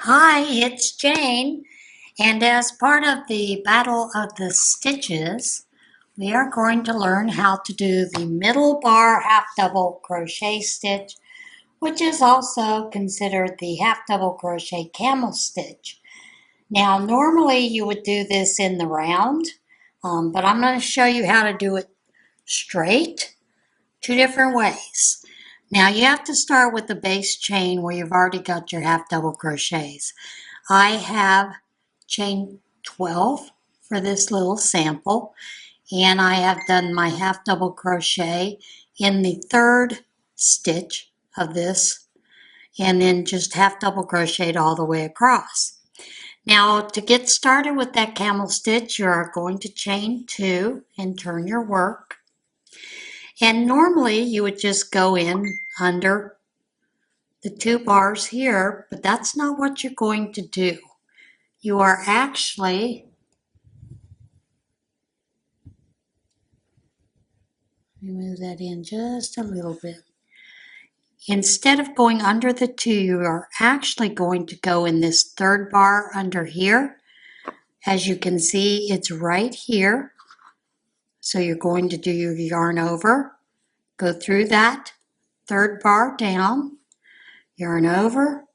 Hi, it's Jane, and as part of the Battle of the Stitches, we are going to learn how to do the middle bar half double crochet stitch, which is also considered the half double crochet camel stitch. Now, normally you would do this in the round, but I'm going to show you how to do it straight, two different ways. Now, you have to start with the base chain where you've already got your half double crochets. I have chain 12 for this little sample, and I have done my half double crochet in the third stitch of this, and then just half double crocheted all the way across. Now, to get started with that camel stitch, you are going to chain 2 and turn your work. And normally you would just go in under the 2 bars here, but that's not what you're going to do. You are actually, let me move that in just a little bit. Instead of going under the 2, you are actually going to go in this third bar under here. As you can see, it's right here. So you're going to do your yarn over, go through that third bar down, yarn over,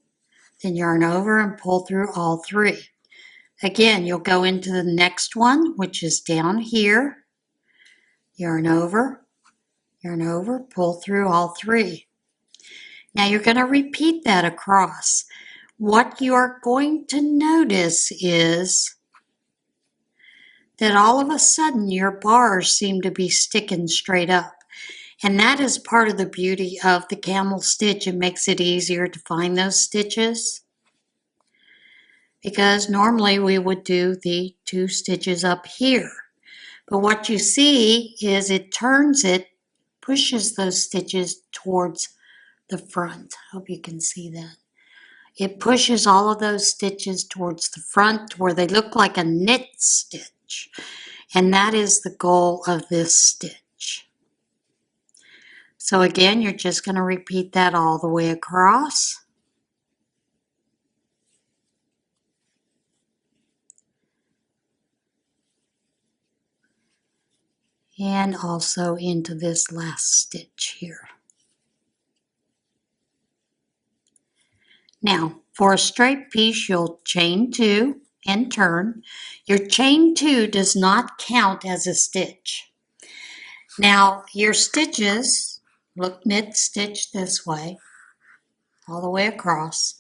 then yarn over and pull through all 3. Again, you'll go into the next one, which is down here, yarn over, pull through all 3. Now you're going to repeat that across. What you are going to notice is that all of a sudden your bars seem to be sticking straight up. And that is part of the beauty of the camel stitch. It makes it easier to find those stitches, because normally we would do the 2 stitches up here. But what you see is it turns it, pushes those stitches towards the front. Hope you can see that. It pushes all of those stitches towards the front where they look like a knit stitch. And that is the goal of this stitch. So again, you're just going to repeat that all the way across. And also into this last stitch here. Now, for a straight piece, you'll chain 2 and turn. Your chain 2 does not count as a stitch. Now, your stitches look knit stitched this way, all the way across.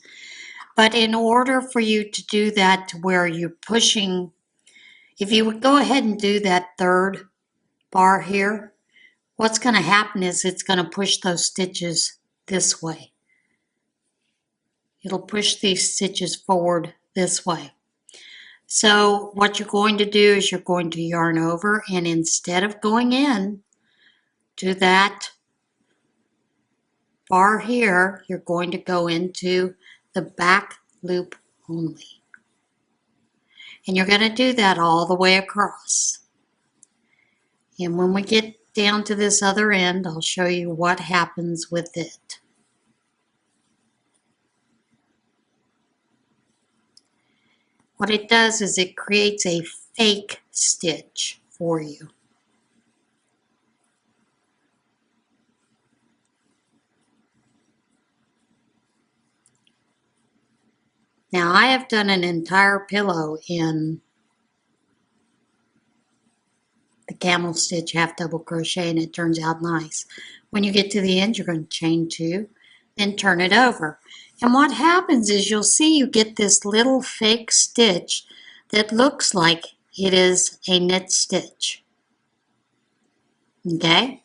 But in order for you to do that to where you're pushing, if you would go ahead and do that third bar here, what's going to happen is it's going to push those stitches this way. It'll push these stitches forward this way. So what you're going to do is you're going to yarn over, and instead of going in to that bar here, you're going to go into the back loop only. And you're going to do that all the way across. And when we get down to this other end, I'll show you what happens with it. What it does is it creates a fake stitch for you. Now I have done an entire pillow in the camel stitch half double crochet, and it turns out nice. When you get to the end, you're going to chain 2, then turn it over. And what happens is you'll see you get this little fake stitch that looks like it is a knit stitch. Okay?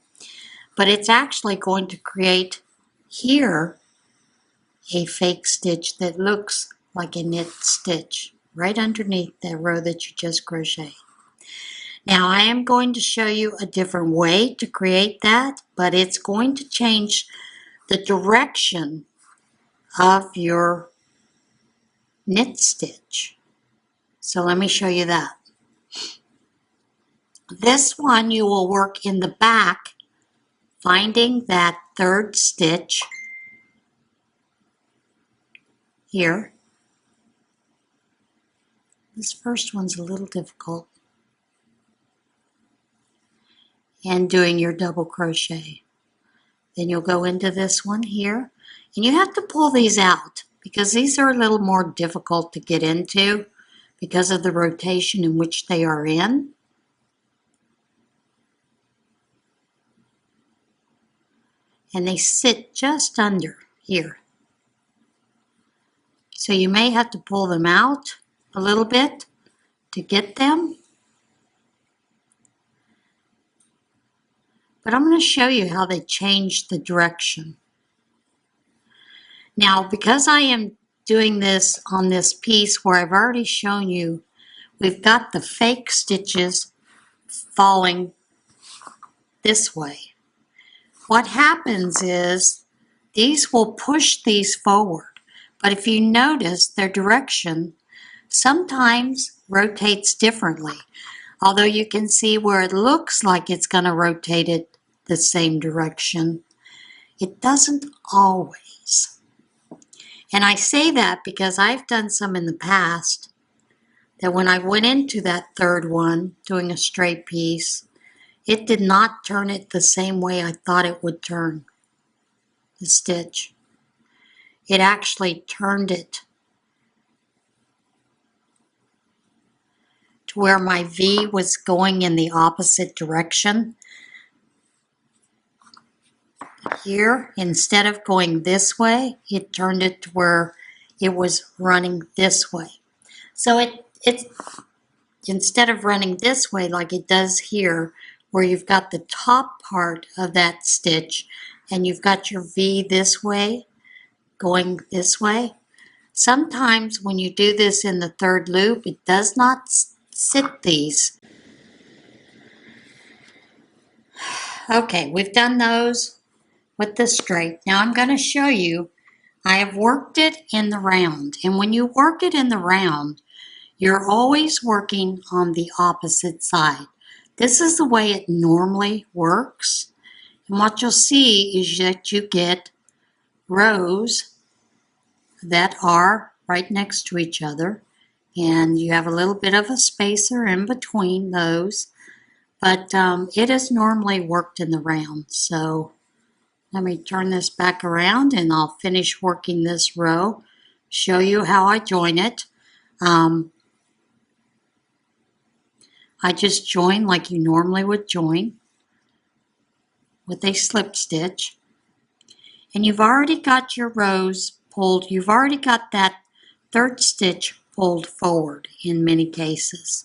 But it's actually going to create here a fake stitch that looks like a knit stitch right underneath that row that you just crocheted. Now I am going to show you a different way to create that, but it's going to change the direction of your knit stitch. So let me show you that. This one you will work in the back, finding that third stitch here, This first one's a little difficult. And doing your double crochet. Then you'll go into this one here, and you have to pull these out because these are a little more difficult to get into because of the rotation in which they are in. And they sit just under here. So you may have to pull them out a little bit to get them. But I'm going to show you how they change the direction. Now, because I am doing this on this piece where I've already shown you, we've got the fake stitches falling this way. What happens is these will push these forward. But if you notice, their direction sometimes rotates differently. Although you can see where it looks like it's going to rotate it the same direction, it doesn't always. And I say that because I've done some in the past that when I went into that third one doing a straight piece, it did not turn it the same way I thought it would turn the stitch. It actually turned it to where my V was going in the opposite direction. Here, instead of going this way, it turned it to where it was running this way. So it instead of running this way like it does here, where you've got the top part of that stitch and you've got your V this way, going this way. Sometimes when you do this in the third loop, it does not sit these. Okay, we've done those with the straight. Now I'm going to show you, I have worked it in the round. And when you work it in the round, you're always working on the opposite side. This is the way it normally works. And what you'll see is that you get rows that are right next to each other. And you have a little bit of a spacer in between those. But it is normally worked in the round. So let me turn this back around and I'll finish working this row, show you how I join it. I just join like you normally would join with a slip stitch. And you've already got your rows pulled, you've already got that third stitch pulled forward in many cases.